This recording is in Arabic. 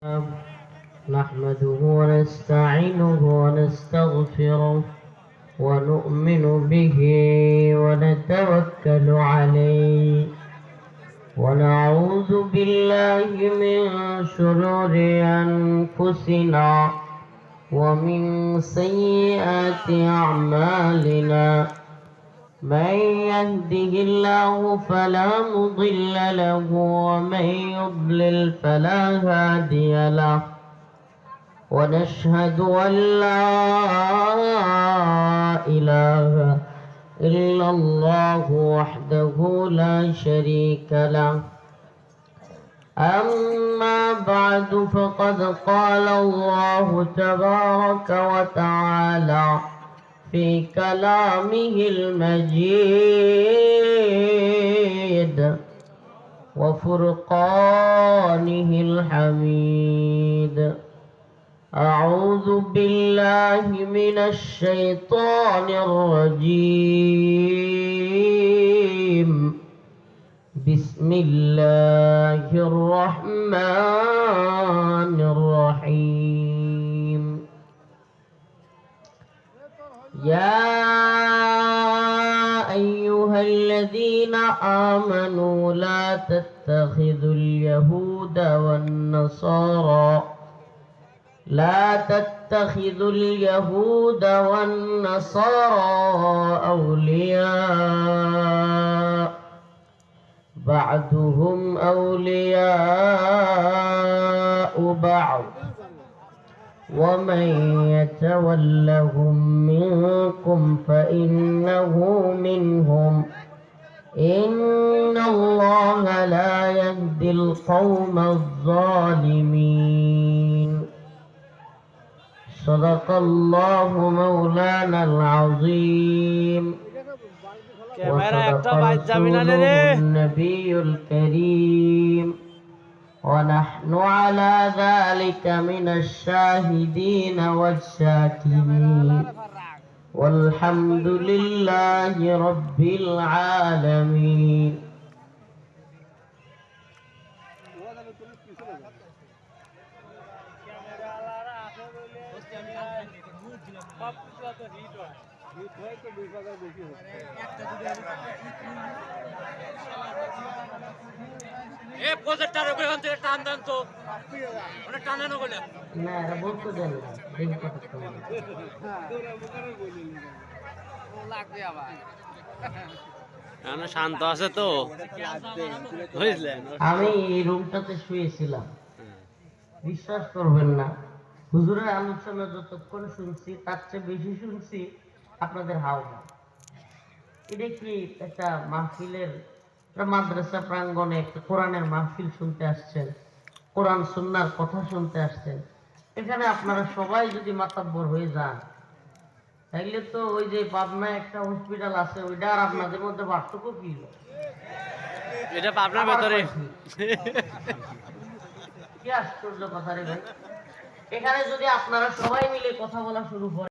نحمده ونستعينه ونستغفره ونؤمن به ونتوكل عليه ونعوذ بالله من شرور أنفسنا ومن سيئات أعمالنا من يهده الله فلا مضل له ومن يضلل فلا هادي له ونشهد أن لا إله إلا الله وحده لا شريك له. أما بعد فقد قال الله تبارك وتعالى في كلامه المجيد وفرقانه الحميد. أعوذ بالله من الشيطان الرجيم. بسم الله الرحمن الرحيم. يا أيها الذين آمنوا لا تتخذوا اليهود والنصارى أولياء بعضهم أولياء بعض ومن يتولهم منكم فإنه منهم إن الله لا يهدي القوم الظالمين. صدق الله مولانا العظيم وصدق رسوله النبي الكريم ونحن على ذلك من الشاهدين والشاكرين والحمد لله رب العالمين. এ প্রজেক্টর উপরে হন থেকে টান দেন তো মানে টানানো বলে না এরা বলতে দেন না দিন কত লাগবে আবার না শান্ত আছে তো বুঝলেন। আমি এই রুমটাতে শুয়েছিলাম, বিশ্বাস করবেন না হুজুরের আলোচনা যতক্ষণ শুনছি তার চেয়ে বেশি শুনছি আপনাদের হাওয়া। এটা কি একটা মাহফিলের মাদ্রাসা প্রাঙ্গণে একটা কোরআনের মাহফিল শুনতে আসছেন, কোরআন সুন্নাহর কথা শুনতে আসছেন, এখানে আপনারা সবাই যদি মাতাব্বর হয়ে যান তাইলে তো ওই যে পাবনায় একটা হসপিটাল আছে ওইটা আর আপনাদের মধ্যে পার্থক্য কি? এটা পাবনার ভেতরে কি আশ্চর্য কথা রে ভাই। এখানে যদি আপনারা সবাই মিলে কথা বলা শুরু করেন